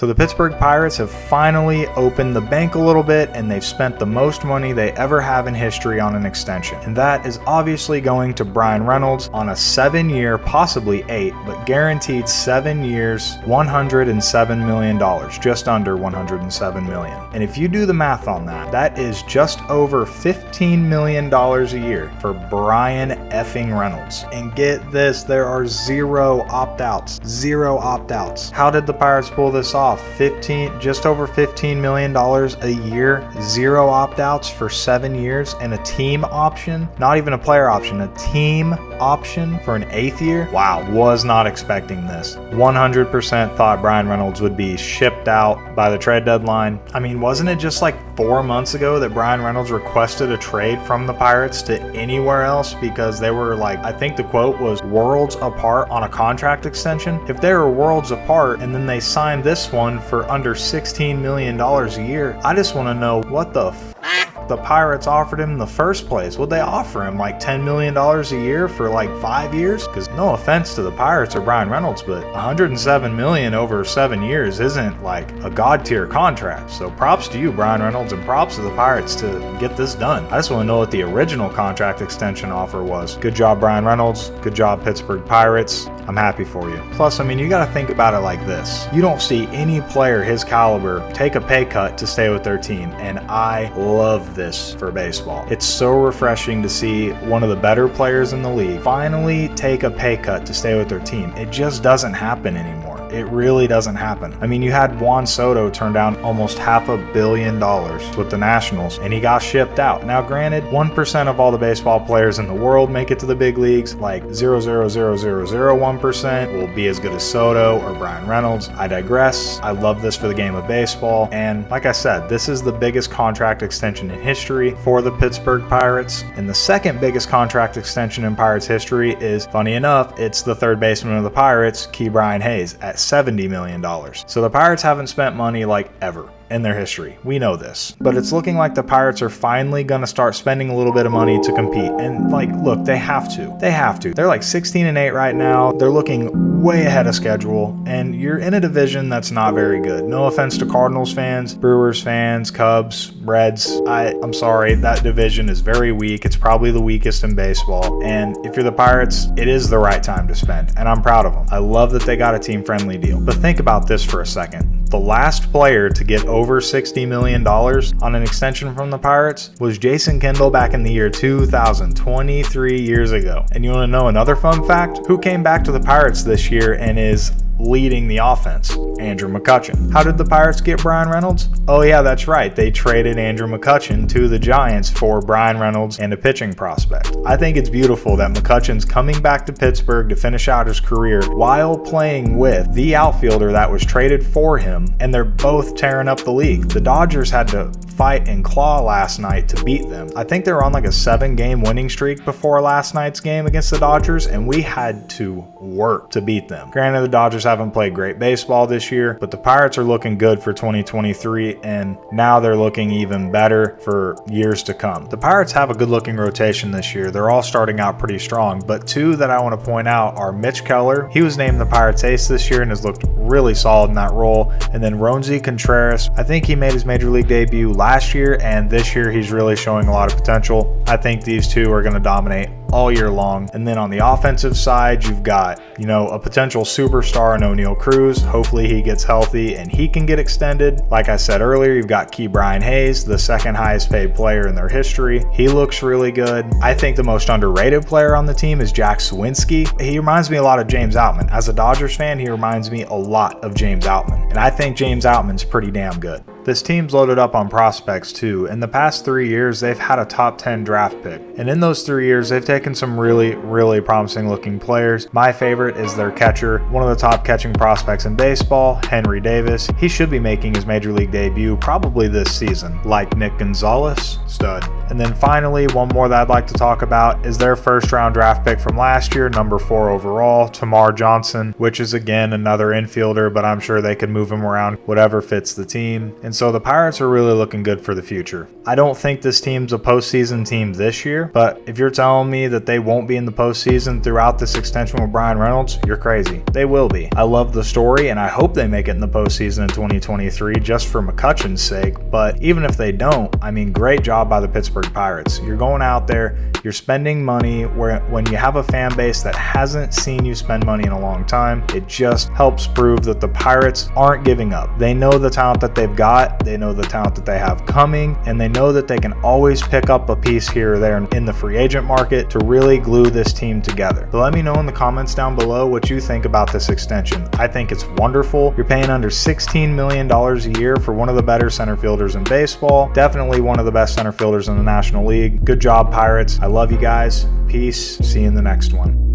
So the Pittsburgh Pirates have finally opened the bank a little bit, and they've spent the most money they ever have in history on an extension. And that is obviously going to Bryan Reynolds on a 7-year, possibly 8, but guaranteed 7 years, $107 million, just under $107 million. And if you do the math on that, that is just over $15 million a year for Bryan effing Reynolds. And get this, there are zero opt-outs. Zero opt-outs. How did the Pirates pull this off? Just over $15 million a year, zero opt-outs for 7 years, and a team option, not even a player option, a team option for an 8th year. Wow, was not expecting this. 100% thought Bryan Reynolds would be shipped out by the trade deadline. I mean, wasn't it just like 4 months ago that Bryan Reynolds requested a trade from the Pirates to anywhere else because they were like, I think the quote was worlds apart on a contract extension? If they were worlds apart and then they signed this one for under $16 million a year, I just want to know what the the Pirates offered him in the first place. Would they offer him like $10 million a year for like 5 years? Because no offense to the Pirates or Bryan Reynolds, but $107 million over 7 years isn't like a god tier contract. So props to you, Bryan Reynolds, and props to the Pirates to get this done. I just want to know what the original contract extension offer was. Good job, Bryan Reynolds. Good job, Pittsburgh Pirates. I'm happy for you. Plus, I mean, you got to think about it like this. You don't see any player his caliber take a pay cut to stay with their team, and I love this for baseball. It's so refreshing to see one of the better players in the league finally take a pay cut to stay with their team. It just doesn't happen anymore. It really doesn't happen. I mean, you had Juan Soto turn down almost $500 million with the Nationals, and he got shipped out. Now, granted, 1% of all the baseball players in the world make it to the big leagues, like 0.00001% will be as good as Soto or Bryan Reynolds. I digress. I love this for the game of baseball, and like I said, this is the biggest contract extension in history for the Pittsburgh Pirates, and the second biggest contract extension in Pirates history is, funny enough, it's the third baseman of the Pirates, Bryan Hayes, at $70 million. So the Pirates haven't spent money like ever in their history. We know this. But it's looking like the Pirates are finally going to start spending a little bit of money to compete. And like, look, they have to. They have to. They're like 16-8 right now. They're looking way ahead of schedule. And you're in a division that's not very good. No offense to Cardinals fans, Brewers fans, Cubs, Reds. I'm sorry, that division is very weak. It's probably the weakest in baseball. And if you're the Pirates, it is the right time to spend. And I'm proud of them. I love that they got a team-friendly deal. But think about this for a second. The last player to get over $60 million on an extension from the Pirates was Jason Kendall back in the year 2000, 23 years ago. And you want to know another fun fact? Who came back to the Pirates this year and is leading the offense? Andrew McCutchen. How did the Pirates get Bryan Reynolds? Oh yeah, that's right. They traded Andrew McCutchen to the Giants for Bryan Reynolds and a pitching prospect. I think it's beautiful that McCutchen's coming back to Pittsburgh to finish out his career while playing with the outfielder that was traded for him, and they're both tearing up the league. The Dodgers had to fight and claw last night to beat them. I think they were on like a 7-game winning streak before last night's game against the Dodgers, and we had to work to beat them. Granted, the Dodgers haven't played great baseball this year, but the Pirates are looking good for 2023, and now they're looking even better for years to come. The Pirates have a good looking rotation this year. They're all starting out pretty strong, but two that I want to point out are Mitch Keller. He was named the Pirates ace this year and has looked really solid in that role. And then Roansy Contreras, I think he made his major league debut last year, and this year he's really showing a lot of potential. I think these two are going to dominate all year long. And then on the offensive side, you've got, a potential superstar in O'Neal Cruz. Hopefully he gets healthy and he can get extended. Like I said earlier, you've got Bryan Hayes, the second highest paid player in their history. He looks really good. I think the most underrated player on the team is Jack Swinsky. He reminds me a lot of James Outman. As a Dodgers fan, he reminds me a lot of James Outman. And I think James Outman's pretty damn good. This team's loaded up on prospects too. In the past 3 years, they've had a top 10 draft pick. And in those 3 years, they've taken some really, really promising looking players. My favorite is their catcher, one of the top catching prospects in baseball, Henry Davis. He should be making his major league debut probably this season, like Nick Gonzalez, stud. And then finally, one more that I'd like to talk about is their first round draft pick from last year, number 4 overall, Tamar Johnson, which is again another infielder, but I'm sure they could move him around whatever fits the team. And so the Pirates are really looking good for the future. I don't think this team's a postseason team this year, but if you're telling me that they won't be in the postseason throughout this extension with Bryan Reynolds, you're crazy. They will be. I love the story, and I hope they make it in the postseason in 2023 just for McCutchen's sake, but even if they don't, I mean, great job by the Pittsburgh Pirates. You're going out there, you're spending money when you have a fan base that hasn't seen you spend money in a long time. It just helps prove that the Pirates aren't giving up. They know the talent that they've got, they know the talent that they have coming, and they know that they can always pick up a piece here or there in the free agent market to really glue this team together. So let me know in the comments down below what you think about this extension. I think it's wonderful. You're paying under $16 million a year for one of the better center fielders in baseball. Definitely one of the best center fielders in the National League. Good job, Pirates. I love you guys. Peace. See you in the next one.